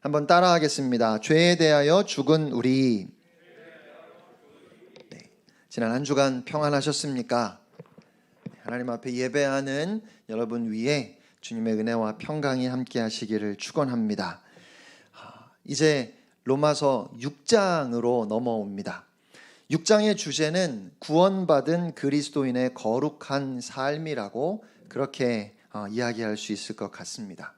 한번 따라하겠습니다. 죄에 대하여 죽은 우리. 네, 지난 한 주간 평안하셨습니까? 하나님 앞에 예배하는 여러분 위에 주님의 은혜와 평강이 함께 하시기를 축원합니다. 이제 로마서 6장으로 넘어옵니다. 6장의 주제는 구원받은 그리스도인의 거룩한 삶이라고 그렇게 이야기할 수 있을 것 같습니다.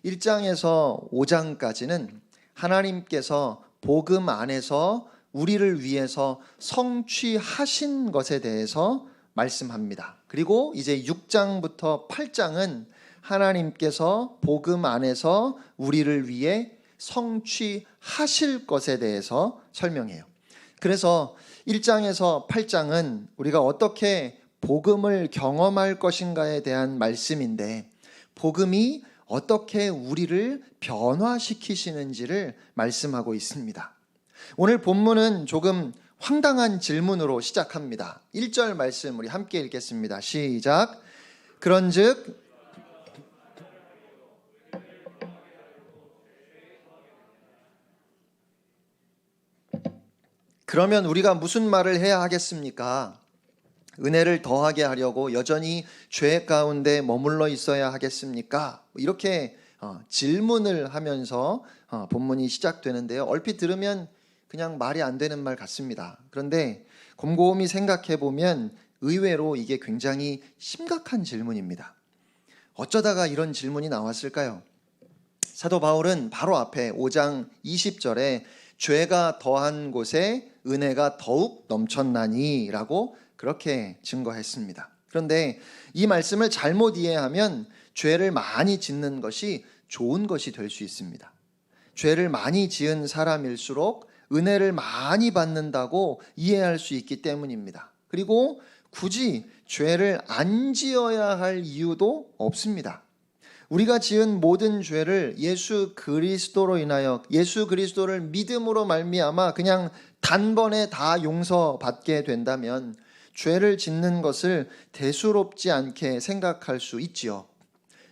1장에서 5장까지는 하나님께서 복음 안에서 우리를 위해서 성취하신 것에 대해서 말씀합니다. 그리고 이제 6장부터 8장은 하나님께서 복음 안에서 우리를 위해 성취하실 것에 대해서 설명해요. 그래서 1장에서 8장은 우리가 어떻게 복음을 경험할 것인가에 대한 말씀인데, 복음이 어떻게 우리를 변화시키시는지를 말씀하고 있습니다. 오늘 본문은 조금 황당한 질문으로 시작합니다. 1절 말씀 우리 함께 읽겠습니다. 시작. 그런즉 그러면 우리가 무슨 말을 해야 하겠습니까? 은혜를 더하게 하려고 여전히 죄 가운데 머물러 있어야 하겠습니까? 이렇게 질문을 하면서 본문이 시작되는데요. 얼핏 들으면 그냥 말이 안 되는 말 같습니다. 그런데 곰곰이 생각해 보면 의외로 이게 굉장히 심각한 질문입니다. 어쩌다가 이런 질문이 나왔을까요? 사도 바울은 바로 앞에 5장 20절에 죄가 더한 곳에 은혜가 더욱 넘쳤나니 라고 그렇게 증거했습니다. 그런데 이 말씀을 잘못 이해하면 죄를 많이 짓는 것이 좋은 것이 될 수 있습니다. 죄를 많이 지은 사람일수록 은혜를 많이 받는다고 이해할 수 있기 때문입니다. 그리고 굳이 죄를 안 지어야 할 이유도 없습니다. 우리가 지은 모든 죄를 예수 그리스도로 인하여 예수 그리스도를 믿음으로 말미암아 그냥 단번에 다 용서받게 된다면 죄를 짓는 것을 대수롭지 않게 생각할 수 있지요.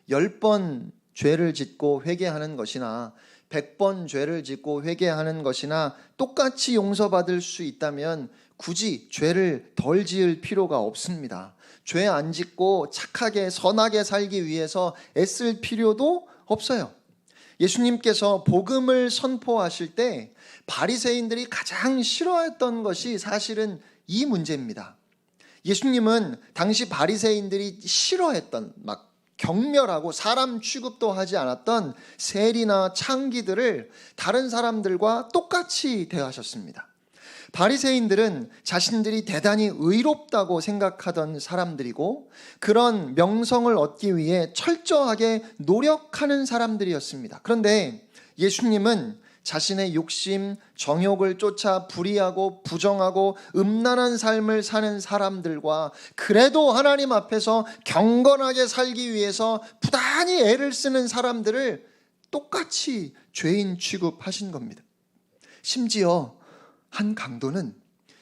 10번 죄를 짓고 회개하는 것이나 100번 죄를 짓고 회개하는 것이나 똑같이 용서받을 수 있다면 굳이 죄를 덜 지을 필요가 없습니다. 죄 안 짓고 착하게 선하게 살기 위해서 애쓸 필요도 없어요. 예수님께서 복음을 선포하실 때 바리새인들이 가장 싫어했던 것이 사실은 이 문제입니다. 예수님은 당시 바리새인들이 싫어했던 막 경멸하고 사람 취급도 하지 않았던 세리나 창기들을 다른 사람들과 똑같이 대하셨습니다. 바리새인들은 자신들이 대단히 의롭다고 생각하던 사람들이고 그런 명성을 얻기 위해 철저하게 노력하는 사람들이었습니다. 그런데 예수님은 자신의 욕심, 정욕을 쫓아 불의하고 부정하고 음란한 삶을 사는 사람들과 그래도 하나님 앞에서 경건하게 살기 위해서 부단히 애를 쓰는 사람들을 똑같이 죄인 취급하신 겁니다. 심지어 한 강도는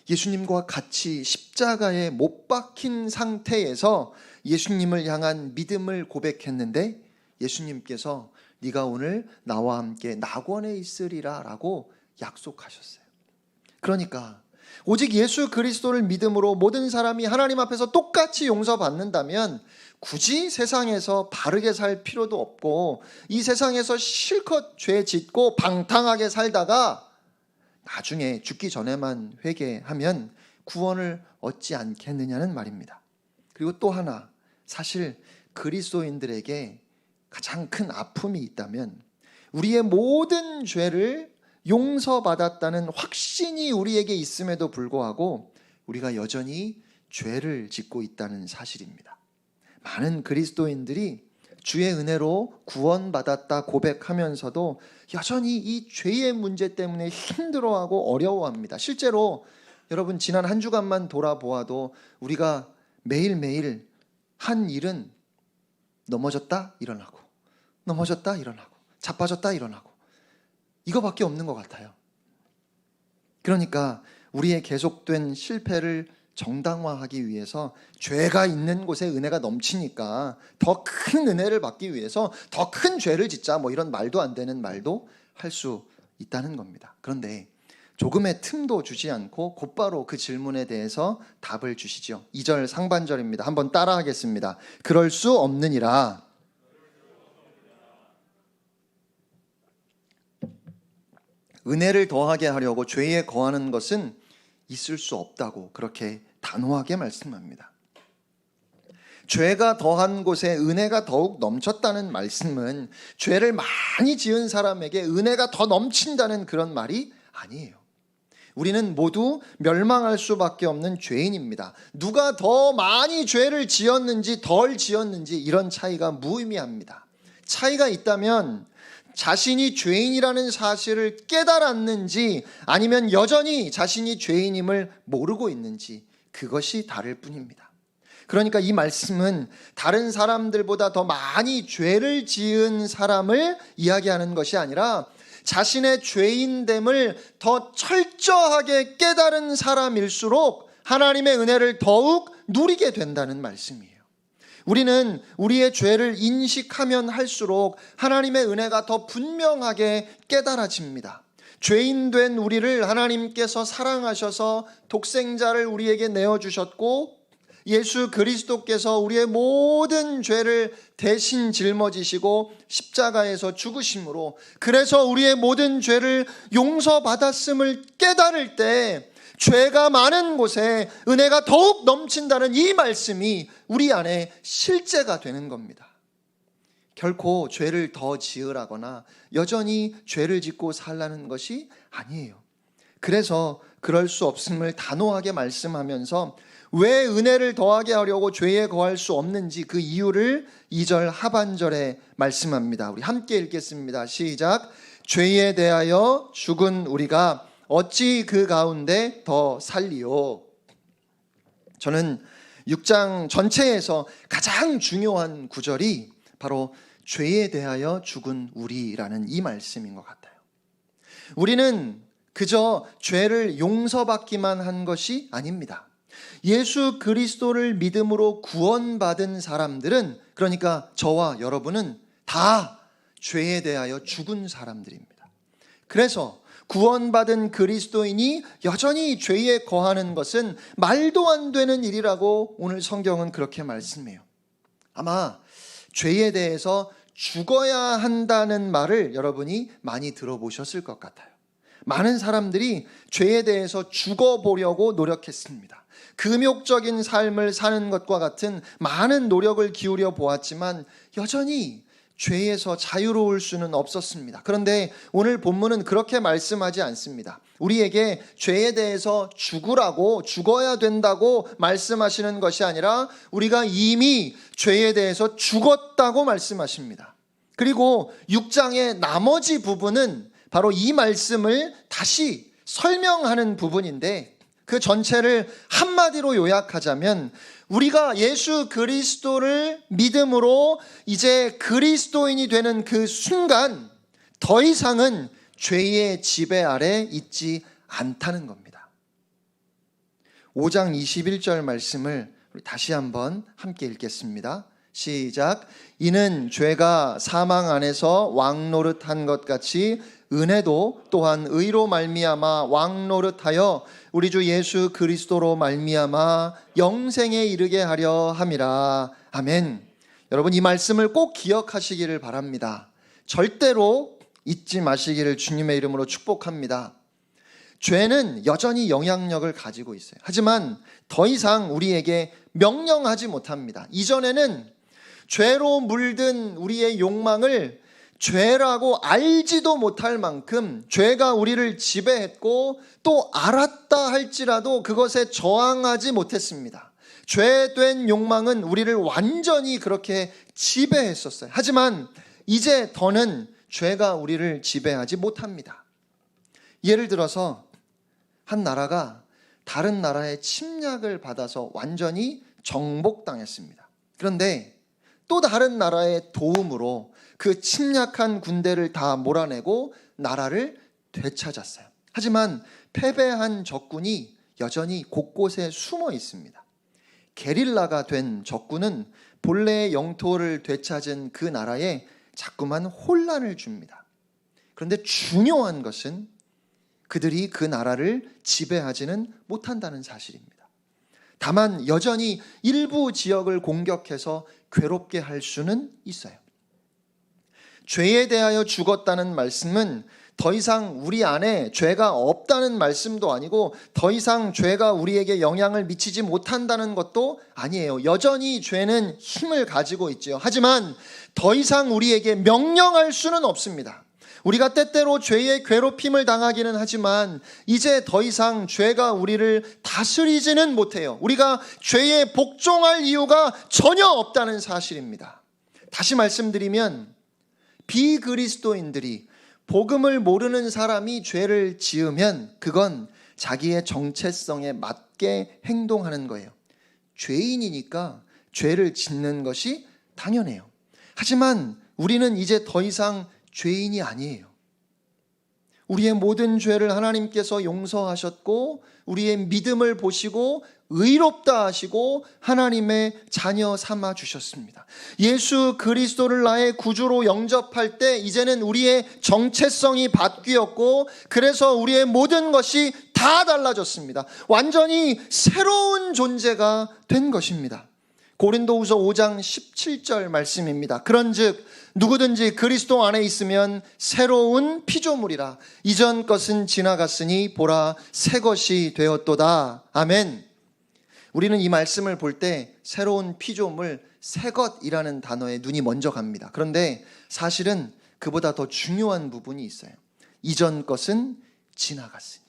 예수님과 같이 십자가에 못 박힌 상태에서 예수님을 향한 믿음을 고백했는데 예수님께서 네가 오늘 나와 함께 낙원에 있으리라 라고 약속하셨어요. 그러니까 오직 예수 그리스도를 믿음으로 모든 사람이 하나님 앞에서 똑같이 용서받는다면 굳이 세상에서 바르게 살 필요도 없고 이 세상에서 실컷 죄 짓고 방탕하게 살다가 나중에 죽기 전에만 회개하면 구원을 얻지 않겠느냐는 말입니다. 그리고 또 하나, 사실 그리스도인들에게 가장 큰 아픔이 있다면 우리의 모든 죄를 용서받았다는 확신이 우리에게 있음에도 불구하고 우리가 여전히 죄를 짓고 있다는 사실입니다. 많은 그리스도인들이 주의 은혜로 구원받았다 고백하면서도 여전히 이 죄의 문제 때문에 힘들어하고 어려워합니다. 실제로 여러분 지난 한 주간만 돌아보아도 우리가 매일매일 한 일은 넘어졌다 일어나고 넘어졌다 일어나고 자빠졌다 일어나고 이거밖에 없는 것 같아요. 그러니까 우리의 계속된 실패를 정당화하기 위해서 죄가 있는 곳에 은혜가 넘치니까 더 큰 은혜를 받기 위해서 더 큰 죄를 짓자, 뭐 이런 말도 안 되는 말도 할 수 있다는 겁니다. 그런데 조금의 틈도 주지 않고 곧바로 그 질문에 대해서 답을 주시죠. 2절 상반절입니다. 한번 따라 하겠습니다. 그럴 수 없느니라. 은혜를 더하게 하려고 죄에 거하는 것은 있을 수 없다고 그렇게 단호하게 말씀합니다. 죄가 더한 곳에 은혜가 더욱 넘쳤다는 말씀은 죄를 많이 지은 사람에게 은혜가 더 넘친다는 그런 말이 아니에요. 우리는 모두 멸망할 수밖에 없는 죄인입니다. 누가 더 많이 죄를 지었는지 덜 지었는지 이런 차이가 무의미합니다. 차이가 있다면 자신이 죄인이라는 사실을 깨달았는지 아니면 여전히 자신이 죄인임을 모르고 있는지 그것이 다를 뿐입니다. 그러니까 이 말씀은 다른 사람들보다 더 많이 죄를 지은 사람을 이야기하는 것이 아니라 자신의 죄인됨을 더 철저하게 깨달은 사람일수록 하나님의 은혜를 더욱 누리게 된다는 말씀이에요. 우리는 우리의 죄를 인식하면 할수록 하나님의 은혜가 더 분명하게 깨달아집니다. 죄인 된 우리를 하나님께서 사랑하셔서 독생자를 우리에게 내어주셨고 예수 그리스도께서 우리의 모든 죄를 대신 짊어지시고 십자가에서 죽으심으로 그래서 우리의 모든 죄를 용서받았음을 깨달을 때 죄가 많은 곳에 은혜가 더욱 넘친다는 이 말씀이 우리 안에 실제가 되는 겁니다. 결코 죄를 더 지으라거나 여전히 죄를 짓고 살라는 것이 아니에요. 그래서 그럴 수 없음을 단호하게 말씀하면서 왜 은혜를 더하게 하려고 죄에 거할 수 없는지 그 이유를 2절 하반절에 말씀합니다. 우리 함께 읽겠습니다. 시작. 죄에 대하여 죽은 우리가 어찌 그 가운데 더 살리요. 저는 6장 전체에서 가장 중요한 구절이 바로 죄에 대하여 죽은 우리라는 이 말씀인 것 같아요. 우리는 그저 죄를 용서받기만 한 것이 아닙니다. 예수 그리스도를 믿음으로 구원받은 사람들은, 그러니까 저와 여러분은 다 죄에 대하여 죽은 사람들입니다. 그래서 구원받은 그리스도인이 여전히 죄에 거하는 것은 말도 안 되는 일이라고 오늘 성경은 그렇게 말씀해요. 아마 죄에 대해서 죽어야 한다는 말을 여러분이 많이 들어보셨을 것 같아요. 많은 사람들이 죄에 대해서 죽어보려고 노력했습니다. 금욕적인 삶을 사는 것과 같은 많은 노력을 기울여 보았지만 여전히 죄에서 자유로울 수는 없었습니다. 그런데 오늘 본문은 그렇게 말씀하지 않습니다. 우리에게 죄에 대해서 죽어야 된다고 말씀하시는 것이 아니라 우리가 이미 죄에 대해서 죽었다고 말씀하십니다. 그리고 6장의 나머지 부분은 바로 이 말씀을 다시 설명하는 부분인데 그 전체를 한마디로 요약하자면 우리가 예수 그리스도를 믿음으로 이제 그리스도인이 되는 그 순간 더 이상은 죄의 지배 아래 있지 않다는 겁니다. 5장 21절 말씀을 우리 다시 한번 함께 읽겠습니다. 시작. 이는 죄가 사망 안에서 왕노릇한 것 같이 은혜도 또한 의로 말미암아 왕노릇하여 우리 주 예수 그리스도로 말미암아 영생에 이르게 하려 함이라. 아멘. 여러분 이 말씀을 꼭 기억하시기를 바랍니다. 절대로 잊지 마시기를 주님의 이름으로 축복합니다. 죄는 여전히 영향력을 가지고 있어요. 하지만 더 이상 우리에게 명령하지 못합니다. 이전에는 죄로 물든 우리의 욕망을 죄라고 알지도 못할 만큼 죄가 우리를 지배했고 또 알았다 할지라도 그것에 저항하지 못했습니다. 죄된 욕망은 우리를 완전히 그렇게 지배했었어요. 하지만 이제 더는 죄가 우리를 지배하지 못합니다. 예를 들어서 한 나라가 다른 나라의 침략을 받아서 완전히 정복당했습니다. 그런데 또 다른 나라의 도움으로 그 침략한 군대를 다 몰아내고 나라를 되찾았어요. 하지만 패배한 적군이 여전히 곳곳에 숨어 있습니다. 게릴라가 된 적군은 본래의 영토를 되찾은 그 나라에 자꾸만 혼란을 줍니다. 그런데 중요한 것은 그들이 그 나라를 지배하지는 못한다는 사실입니다. 다만 여전히 일부 지역을 공격해서 괴롭게 할 수는 있어요. 죄에 대하여 죽었다는 말씀은 더 이상 우리 안에 죄가 없다는 말씀도 아니고 더 이상 죄가 우리에게 영향을 미치지 못한다는 것도 아니에요. 여전히 죄는 힘을 가지고 있지요. 하지만 더 이상 우리에게 명령할 수는 없습니다. 우리가 때때로 죄의 괴롭힘을 당하기는 하지만 이제 더 이상 죄가 우리를 다스리지는 못해요. 우리가 죄에 복종할 이유가 전혀 없다는 사실입니다. 다시 말씀드리면 비그리스도인들이 복음을 모르는 사람이 죄를 지으면 그건 자기의 정체성에 맞게 행동하는 거예요. 죄인이니까 죄를 짓는 것이 당연해요. 하지만 우리는 이제 더 이상 죄인이 아니에요. 우리의 모든 죄를 하나님께서 용서하셨고 우리의 믿음을 보시고 의롭다 하시고 하나님의 자녀 삼아 주셨습니다. 예수 그리스도를 나의 구주로 영접할 때 이제는 우리의 정체성이 바뀌었고 그래서 우리의 모든 것이 다 달라졌습니다. 완전히 새로운 존재가 된 것입니다. 고린도후서 5장 17절 말씀입니다. 그런즉 누구든지 그리스도 안에 있으면 새로운 피조물이라. 이전 것은 지나갔으니 보라 새 것이 되었도다. 아멘. 우리는 이 말씀을 볼 때 새로운 피조물, 새 것이라는 단어에 눈이 먼저 갑니다. 그런데 사실은 그보다 더 중요한 부분이 있어요. 이전 것은 지나갔으니.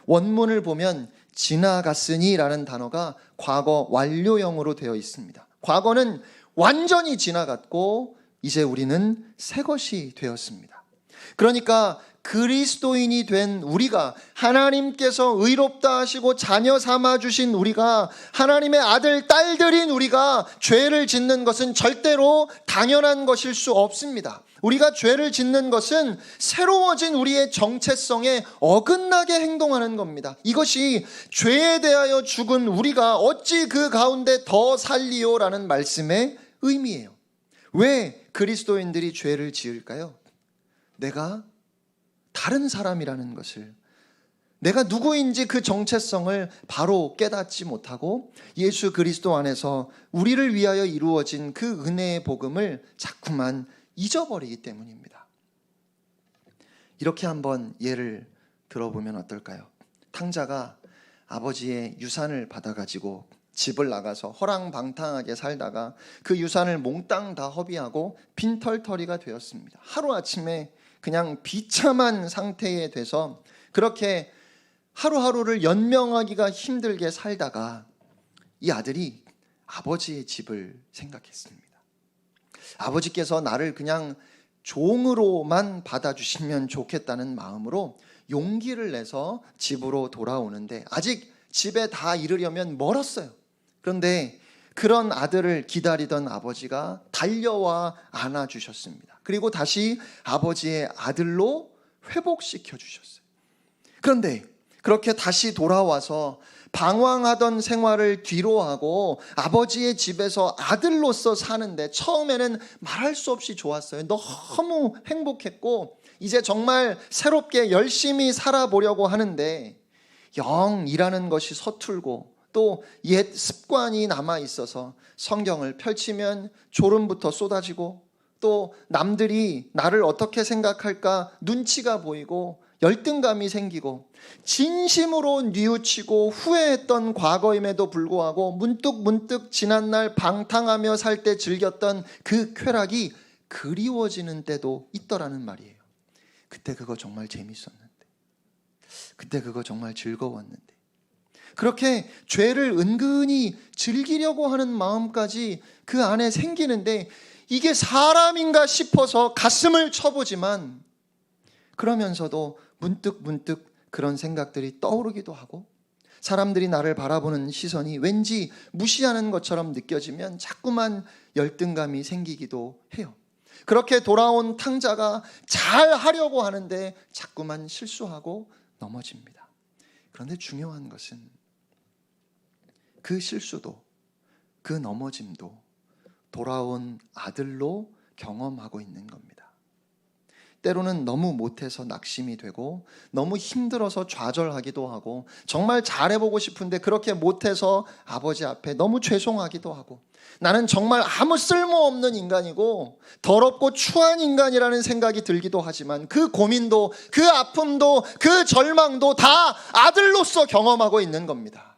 원문을 보면 지나갔으니라는 단어가 과거 완료형으로 되어 있습니다. 과거는 완전히 지나갔고 이제 우리는 새 것이 되었습니다. 그러니까 그리스도인이 된 우리가, 하나님께서 의롭다 하시고 자녀 삼아 주신 우리가, 하나님의 아들 딸들인 우리가 죄를 짓는 것은 절대로 당연한 것일 수 없습니다. 우리가 죄를 짓는 것은 새로워진 우리의 정체성에 어긋나게 행동하는 겁니다. 이것이 죄에 대하여 죽은 우리가 어찌 그 가운데 더 살리요라는 말씀의 의미예요. 왜 그리스도인들이 죄를 지을까요? 내가 다른 사람이라는 것을, 내가 누구인지 그 정체성을 바로 깨닫지 못하고 예수 그리스도 안에서 우리를 위하여 이루어진 그 은혜의 복음을 자꾸만 잊어버리기 때문입니다. 이렇게 한번 예를 들어보면 어떨까요? 탕자가 아버지의 유산을 받아가지고 집을 나가서 허랑방탕하게 살다가 그 유산을 몽땅 다 허비하고 빈털터리가 되었습니다. 하루아침에 그냥 비참한 상태에 돼서 그렇게 하루하루를 연명하기가 힘들게 살다가 이 아들이 아버지의 집을 생각했습니다. 아버지께서 나를 그냥 종으로만 받아주시면 좋겠다는 마음으로 용기를 내서 집으로 돌아오는데 아직 집에 다 이르려면 멀었어요. 그런데 그런 아들을 기다리던 아버지가 달려와 안아주셨습니다. 그리고 다시 아버지의 아들로 회복시켜 주셨어요. 그런데 그렇게 다시 돌아와서 방황하던 생활을 뒤로하고 아버지의 집에서 아들로서 사는데 처음에는 말할 수 없이 좋았어요. 너무 행복했고 이제 정말 새롭게 열심히 살아보려고 하는데 영 일하는 것이 서툴고 또 옛 습관이 남아 있어서 성경을 펼치면 졸음부터 쏟아지고 또 남들이 나를 어떻게 생각할까 눈치가 보이고 열등감이 생기고 진심으로 뉘우치고 후회했던 과거임에도 불구하고 문득 지난날 방탕하며 살 때 즐겼던 그 쾌락이 그리워지는 때도 있더라는 말이에요. 그때 그거 정말 재밌었는데, 그때 그거 정말 즐거웠는데, 그렇게 죄를 은근히 즐기려고 하는 마음까지 그 안에 생기는데 이게 사람인가 싶어서 가슴을 쳐보지만 그러면서도 문득 그런 생각들이 떠오르기도 하고 사람들이 나를 바라보는 시선이 왠지 무시하는 것처럼 느껴지면 자꾸만 열등감이 생기기도 해요. 그렇게 돌아온 탕자가 잘 하려고 하는데 자꾸만 실수하고 넘어집니다. 그런데 중요한 것은 그 실수도, 그 넘어짐도 돌아온 아들로 경험하고 있는 겁니다. 때로는 너무 못해서 낙심이 되고 너무 힘들어서 좌절하기도 하고 정말 잘해보고 싶은데 그렇게 못해서 아버지 앞에 너무 죄송하기도 하고 나는 정말 아무 쓸모없는 인간이고 더럽고 추한 인간이라는 생각이 들기도 하지만 그 고민도 그 아픔도 그 절망도 다 아들로서 경험하고 있는 겁니다.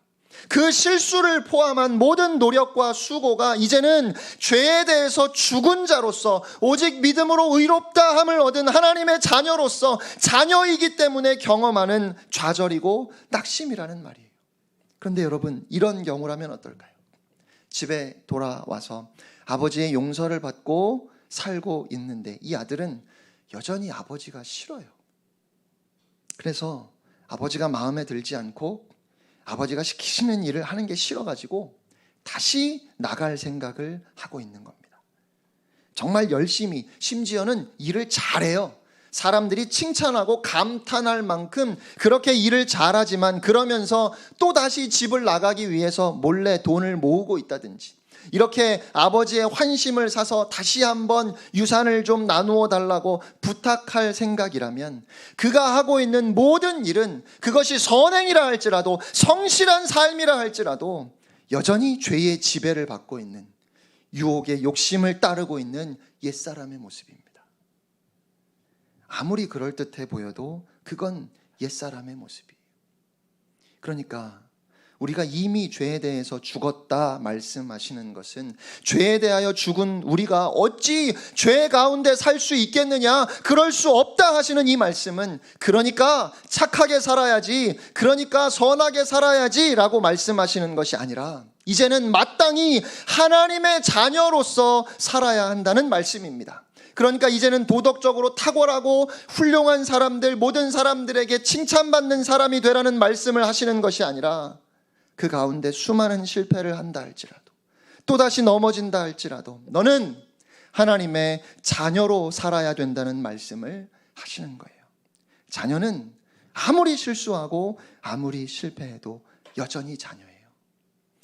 그 실수를 포함한 모든 노력과 수고가 이제는 죄에 대해서 죽은 자로서 오직 믿음으로 의롭다함을 얻은 하나님의 자녀로서 자녀이기 때문에 경험하는 좌절이고 낙심이라는 말이에요. 그런데 여러분, 이런 경우라면 어떨까요? 집에 돌아와서 아버지의 용서를 받고 살고 있는데 이 아들은 여전히 아버지가 싫어요. 그래서 아버지가 마음에 들지 않고 아버지가 시키시는 일을 하는 게 싫어가지고 다시 나갈 생각을 하고 있는 겁니다. 정말 열심히, 심지어는 일을 잘해요. 사람들이 칭찬하고 감탄할 만큼 그렇게 일을 잘하지만 그러면서 또다시 집을 나가기 위해서 몰래 돈을 모으고 있다든지 이렇게 아버지의 환심을 사서 다시 한번 유산을 좀 나누어 달라고 부탁할 생각이라면 그가 하고 있는 모든 일은 그것이 선행이라 할지라도 성실한 삶이라 할지라도 여전히 죄의 지배를 받고 있는 유혹의 욕심을 따르고 있는 옛사람의 모습입니다. 아무리 그럴듯해 보여도 그건 옛사람의 모습이에요. 그러니까 우리가 이미 죄에 대해서 죽었다 말씀하시는 것은 죄에 대하여 죽은 우리가 어찌 죄 가운데 살 수 있겠느냐, 그럴 수 없다 하시는 이 말씀은 그러니까 착하게 살아야지, 그러니까 선하게 살아야지 라고 말씀하시는 것이 아니라 이제는 마땅히 하나님의 자녀로서 살아야 한다는 말씀입니다. 그러니까 이제는 도덕적으로 탁월하고 훌륭한 사람들, 모든 사람들에게 칭찬받는 사람이 되라는 말씀을 하시는 것이 아니라 그 가운데 수많은 실패를 한다 할지라도 또다시 넘어진다 할지라도 너는 하나님의 자녀로 살아야 된다는 말씀을 하시는 거예요. 자녀는 아무리 실수하고 아무리 실패해도 여전히 자녀예요.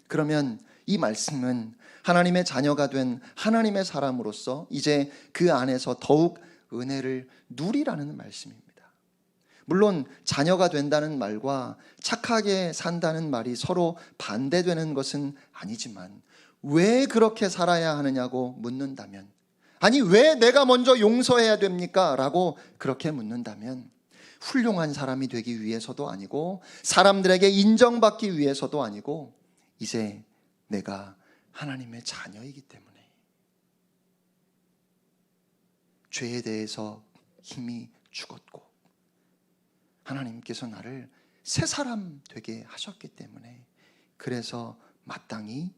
그러면 이 말씀은 하나님의 자녀가 된 하나님의 사람으로서 이제 그 안에서 더욱 은혜를 누리라는 말씀입니다. 물론 자녀가 된다는 말과 착하게 산다는 말이 서로 반대되는 것은 아니지만 왜 그렇게 살아야 하느냐고 묻는다면, 아니 왜 내가 먼저 용서해야 됩니까? 라고 그렇게 묻는다면 훌륭한 사람이 되기 위해서도 아니고 사람들에게 인정받기 위해서도 아니고 이제 내가 하나님의 자녀이기 때문에 죄에 대해서 이미 죽었고 하나님께서 나를 새 사람 되게 하셨기 때문에 그래서 마땅히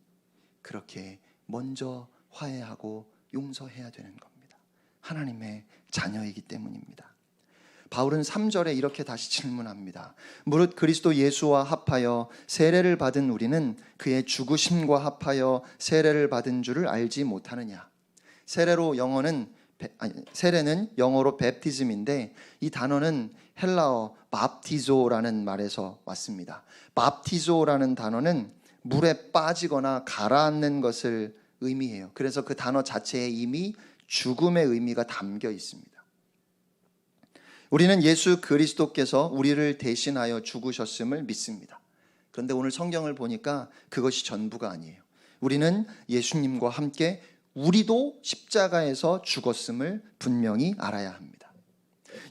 그렇게 먼저 화해하고 용서해야 되는 겁니다. 하나님의 자녀이기 때문입니다. 바울은 3절에 이렇게 다시 질문합니다. 무릇 그리스도 예수와 합하여 세례를 받은 우리는 그의 죽으심과 합하여 세례를 받은 줄을 알지 못하느냐. 세례는 영어로 베프티즘인데 이 단어는 헬라어 밥티조라는 말에서 왔습니다. 밥티조라는 단어는 물에 빠지거나 가라앉는 것을 의미해요. 그래서 그 단어 자체에 이미 죽음의 의미가 담겨 있습니다. 우리는 예수 그리스도께서 우리를 대신하여 죽으셨음을 믿습니다. 그런데 오늘 성경을 보니까 그것이 전부가 아니에요. 우리는 예수님과 함께 우리도 십자가에서 죽었음을 분명히 알아야 합니다.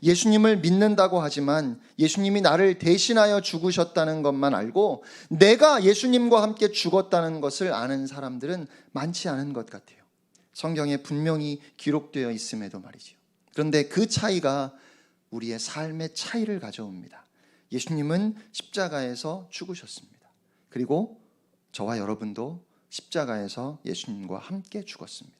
예수님을 믿는다고 하지만 예수님이 나를 대신하여 죽으셨다는 것만 알고 내가 예수님과 함께 죽었다는 것을 아는 사람들은 많지 않은 것 같아요. 성경에 분명히 기록되어 있음에도 말이죠. 그런데 그 차이가 우리의 삶의 차이를 가져옵니다. 예수님은 십자가에서 죽으셨습니다. 그리고 저와 여러분도 십자가에서 예수님과 함께 죽었습니다.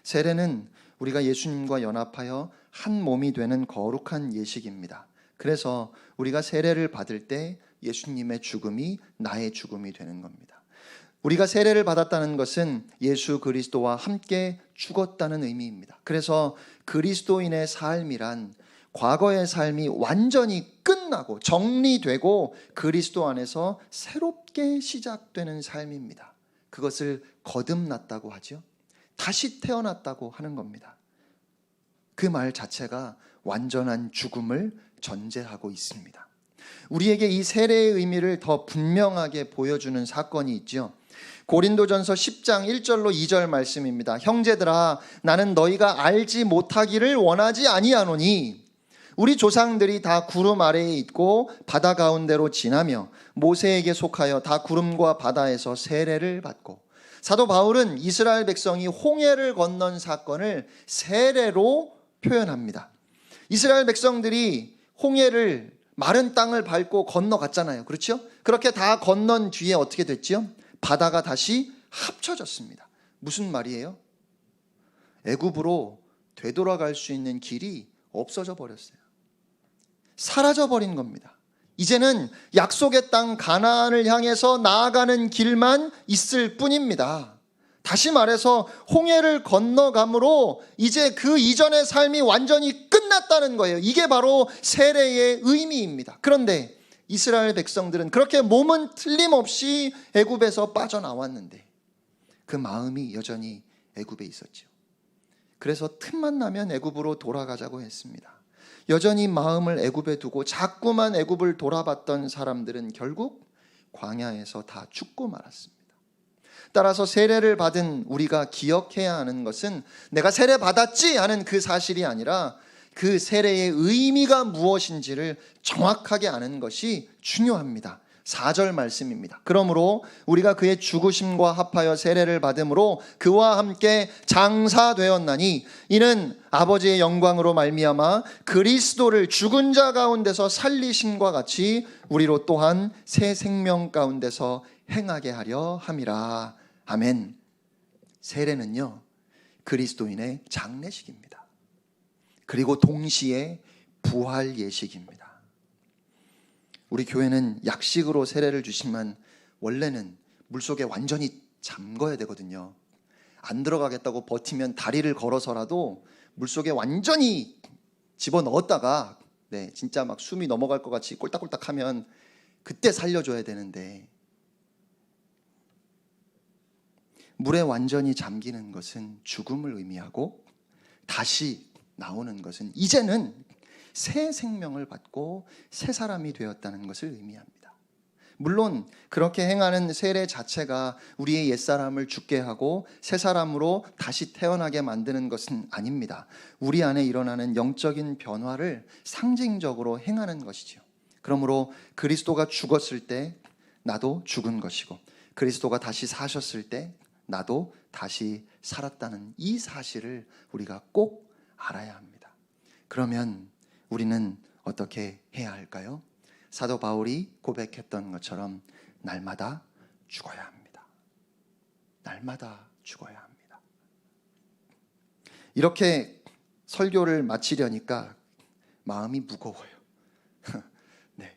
세례는 우리가 예수님과 연합하여 한 몸이 되는 거룩한 예식입니다. 그래서 우리가 세례를 받을 때 예수님의 죽음이 나의 죽음이 되는 겁니다. 우리가 세례를 받았다는 것은 예수 그리스도와 함께 죽었다는 의미입니다. 그래서 그리스도인의 삶이란 과거의 삶이 완전히 끝나고 정리되고 그리스도 안에서 새롭게 시작되는 삶입니다. 그것을 거듭났다고 하죠. 다시 태어났다고 하는 겁니다. 그 말 자체가 완전한 죽음을 전제하고 있습니다. 우리에게 이 세례의 의미를 더 분명하게 보여주는 사건이 있죠. 고린도전서 10장 1절로 2절 말씀입니다. 형제들아, 나는 너희가 알지 못하기를 원하지 아니하노니 우리 조상들이 다 구름 아래에 있고 바다 가운데로 지나며 모세에게 속하여 다 구름과 바다에서 세례를 받고, 사도 바울은 이스라엘 백성이 홍해를 건넌 사건을 세례로 표현합니다. 이스라엘 백성들이 홍해를 마른 땅을 밟고 건너갔잖아요. 그렇죠? 그렇게 다 건넌 뒤에 어떻게 됐죠? 바다가 다시 합쳐졌습니다. 무슨 말이에요? 애굽으로 되돌아갈 수 있는 길이 없어져 버렸어요. 사라져 버린 겁니다. 이제는 약속의 땅 가나안을 향해서 나아가는 길만 있을 뿐입니다. 다시 말해서 홍해를 건너감으로 이제 그 이전의 삶이 완전히 끝났다는 거예요. 이게 바로 세례의 의미입니다. 그런데 이스라엘 백성들은 그렇게 몸은 틀림없이 애굽에서 빠져나왔는데 그 마음이 여전히 애굽에 있었죠. 그래서 틈만 나면 애굽으로 돌아가자고 했습니다. 여전히 마음을 애굽에 두고 자꾸만 애굽을 돌아봤던 사람들은 결국 광야에서 다 죽고 말았습니다. 따라서 세례를 받은 우리가 기억해야 하는 것은 내가 세례 받았지 하는 그 사실이 아니라 그 세례의 의미가 무엇인지를 정확하게 아는 것이 중요합니다. 4절 말씀입니다. 그러므로 우리가 그의 죽으심과 합하여 세례를 받음으로 그와 함께 장사되었나니 이는 아버지의 영광으로 말미암아 그리스도를 죽은 자 가운데서 살리심과 같이 우리로 또한 새 생명 가운데서 행하게 하려 함이라. 아멘. 세례는요, 그리스도인의 장례식입니다. 그리고 동시에 부활 예식입니다. 우리 교회는 약식으로 세례를 주시면 원래는 물속에 완전히 잠궈야 되거든요. 안 들어가겠다고 버티면 다리를 걸어서라도 물속에 완전히 집어넣었다가 진짜 막 숨이 넘어갈 것 같이 꼴딱꼴딱 하면 그때 살려줘야 되는데, 물에 완전히 잠기는 것은 죽음을 의미하고 다시 나오는 것은 이제는 새 생명을 받고 새 사람이 되었다는 것을 의미합니다. 물론 그렇게 행하는 세례 자체가 우리의 옛사람을 죽게 하고 새 사람으로 다시 태어나게 만드는 것은 아닙니다. 우리 안에 일어나는 영적인 변화를 상징적으로 행하는 것이죠. 그러므로 그리스도가 죽었을 때 나도 죽은 것이고 그리스도가 다시 사셨을 때 나도 다시 살았다는 이 사실을 우리가 꼭 알아야 합니다. 그러면 우리는 어떻게 해야 할까요? 사도 바울이 고백했던 것처럼 날마다 죽어야 합니다. 날마다 죽어야 합니다. 이렇게 설교를 마치려니까 마음이 무거워요. 네.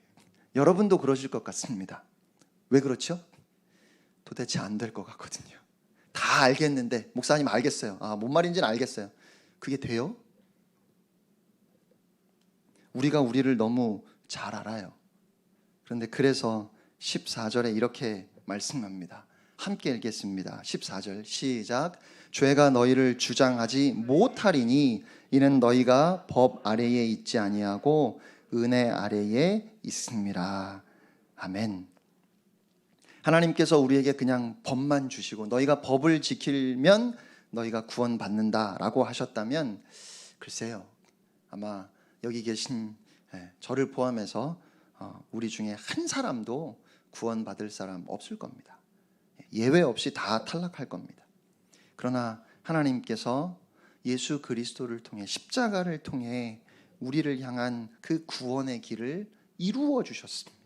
여러분도 그러실 것 같습니다. 왜 그렇죠? 도대체 안 될 것 같거든요. 다 알겠는데, 목사님 알겠어요. 뭔 말인지는 알겠어요. 그게 돼요? 우리가 우리를 너무 잘 알아요. 그런데 그래서 14절에 이렇게 말씀합니다. 함께 읽겠습니다. 14절 시작. 죄가 너희를 주장하지 못하리니 이는 너희가 법 아래에 있지 아니하고 은혜 아래에 있음이라. 아멘. 하나님께서 우리에게 그냥 법만 주시고 너희가 법을 지키면 너희가 구원받는다라고 하셨다면 글쎄요, 아마 여기 계신 저를 포함해서 우리 중에 한 사람도 구원받을 사람 없을 겁니다. 예외 없이 다 탈락할 겁니다. 그러나 하나님께서 예수 그리스도를 통해 십자가를 통해 우리를 향한 그 구원의 길을 이루어 주셨습니다.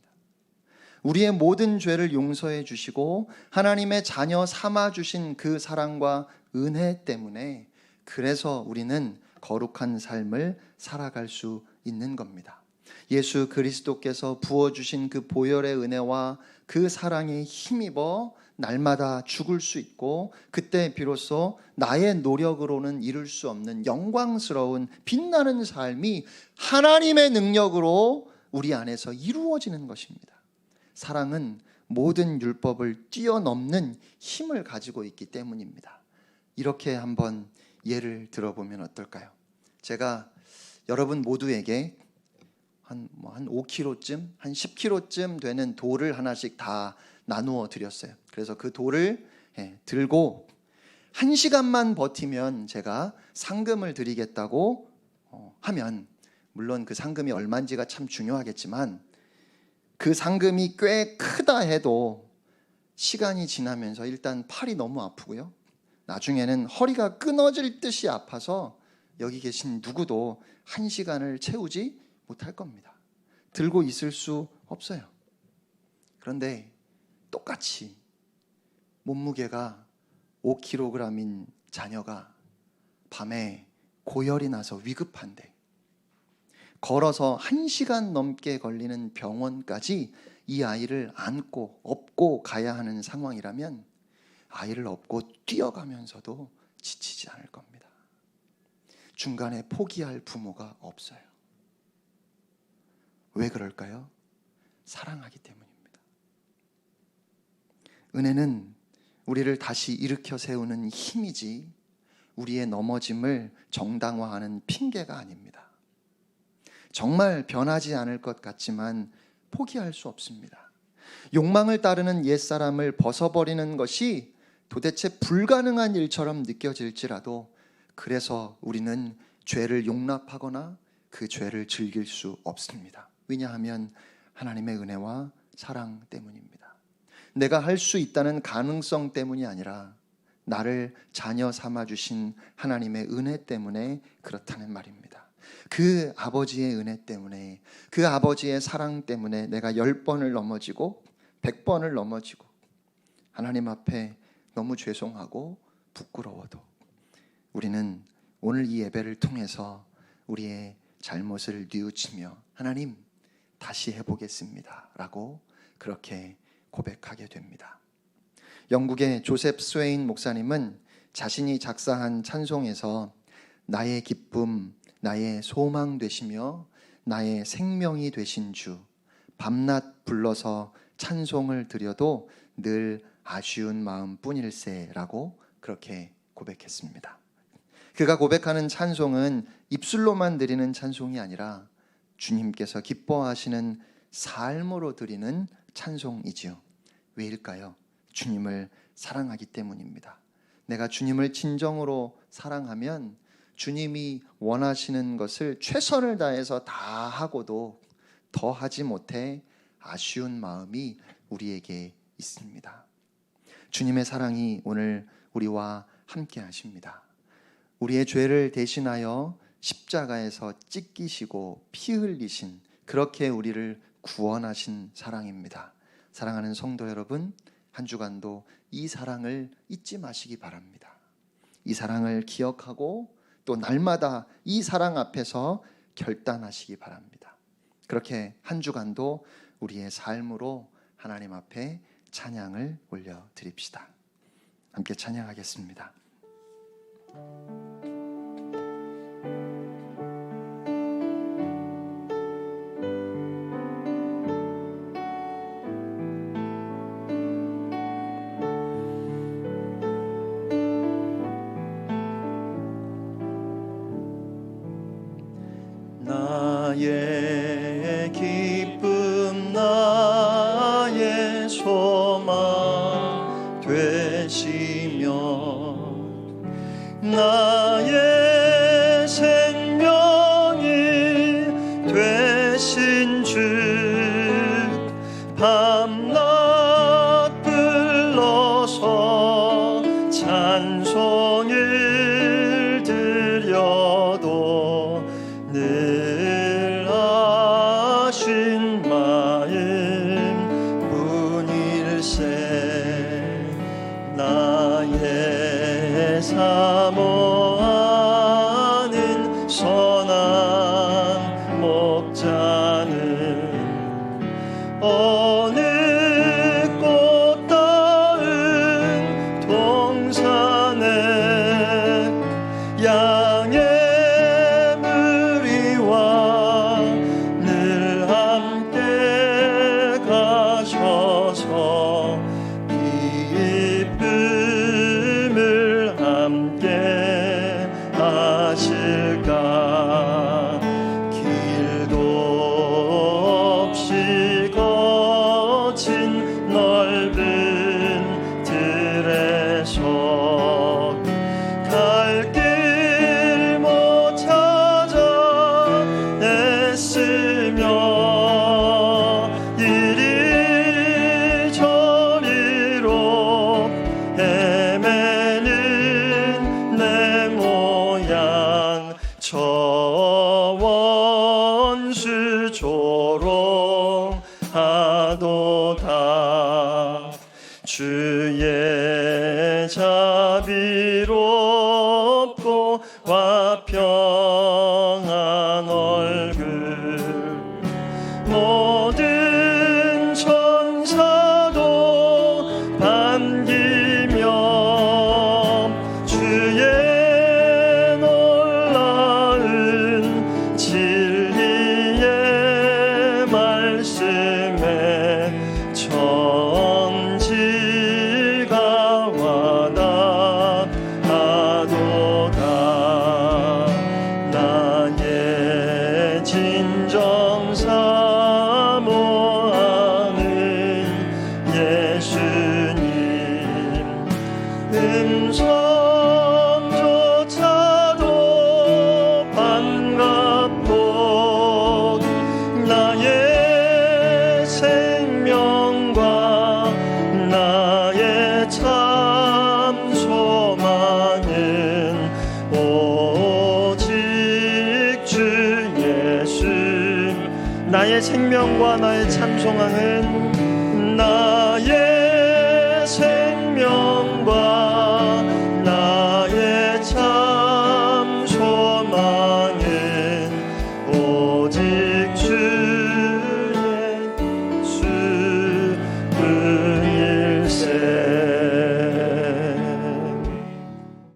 우리의 모든 죄를 용서해 주시고 하나님의 자녀 삼아 주신 그 사랑과 은혜 때문에 그래서 우리는 거룩한 삶을 살아갈 수 있는 겁니다. 예수 그리스도께서 부어주신 그 보혈의 은혜와 그 사랑에 힘입어 날마다 죽을 수 있고 그때 비로소 나의 노력으로는 이룰 수 없는 영광스러운 빛나는 삶이 하나님의 능력으로 우리 안에서 이루어지는 것입니다. 사랑은 모든 율법을 뛰어넘는 힘을 가지고 있기 때문입니다. 이렇게 한번 예를 들어보면 어떨까요? 제가 여러분 모두에게 한 5kg쯤, 한 10kg쯤 되는 돌을 하나씩 다 나누어 드렸어요. 그래서 그 돌을 들고 1시간만 버티면 제가 상금을 드리겠다고 하면, 물론 그 상금이 얼마인지가 참 중요하겠지만 그 상금이 꽤 크다 해도 시간이 지나면서 일단 팔이 너무 아프고요, 나중에는 허리가 끊어질 듯이 아파서 여기 계신 누구도 1시간을 채우지 못할 겁니다. 들고 있을 수 없어요. 그런데 똑같이 몸무게가 5kg인 자녀가 밤에 고열이 나서 위급한데 걸어서 1시간 넘게 걸리는 병원까지 이 아이를 안고 업고 가야 하는 상황이라면 아이를 업고 뛰어가면서도 지치지 않을 겁니다. 중간에 포기할 부모가 없어요. 왜 그럴까요? 사랑하기 때문입니다. 은혜는 우리를 다시 일으켜 세우는 힘이지 우리의 넘어짐을 정당화하는 핑계가 아닙니다. 정말 변하지 않을 것 같지만 포기할 수 없습니다. 욕망을 따르는 옛사람을 벗어버리는 것이 도대체 불가능한 일처럼 느껴질지라도 그래서 우리는 죄를 용납하거나 그 죄를 즐길 수 없습니다. 왜냐하면 하나님의 은혜와 사랑 때문입니다. 내가 할 수 있다는 가능성 때문이 아니라 나를 자녀 삼아주신 하나님의 은혜 때문에 그렇다는 말입니다. 그 아버지의 은혜 때문에, 그 아버지의 사랑 때문에 내가 10번을 넘어지고 100번을 넘어지고 하나님 앞에 너무 죄송하고 부끄러워도 우리는 오늘 이 예배를 통해서 우리의 잘못을 뉘우치며 하나님 다시 해보겠습니다 라고 그렇게 고백하게 됩니다. 영국의 조셉 스웨인 목사님은 자신이 작사한 찬송에서 나의 기쁨, 나의 소망 되시며 나의 생명이 되신 주, 밤낮 불러서 찬송을 드려도 늘 아쉬운 마음뿐일세 라고 그렇게 고백했습니다. 그가 고백하는 찬송은 입술로만 드리는 찬송이 아니라 주님께서 기뻐하시는 삶으로 드리는 찬송이지요. 왜일까요? 주님을 사랑하기 때문입니다. 내가 주님을 진정으로 사랑하면 주님이 원하시는 것을 최선을 다해서 다 하고도 더 하지 못해 아쉬운 마음이 우리에게 있습니다. 주님의 사랑이 오늘 우리와 함께 하십니다. 우리의 죄를 대신하여 십자가에서 찢기시고 피 흘리신, 그렇게 우리를 구원하신 사랑입니다. 사랑하는 성도 여러분, 한 주간도 이 사랑을 잊지 마시기 바랍니다. 이 사랑을 기억하고 또 날마다 이 사랑 앞에서 결단하시기 바랍니다. 그렇게 한 주간도 우리의 삶으로 하나님 앞에 찬양을 올려드립시다. 함께 찬양하겠습니다. 나의 기쁨 나의 소망 되시며 나의 생명이 되신 주, 밤낮 불러서 찬송을 드려도 늘 아신 마음 뿐일세. 나의 사모하는 선한 목자는 원수조롱 하도다. 주의 자비롭고 화평한 얼굴 모든 천사도 반기며 주의 놀라운 진리의 말씀에 천지가 와닿아도다. 나의 진정 사모하는 예수님, 음성조차도 반갑고 나의 생명과 나의 참 소망은 오직 주 예수. 나의 생명과 나의 참 소망은 나의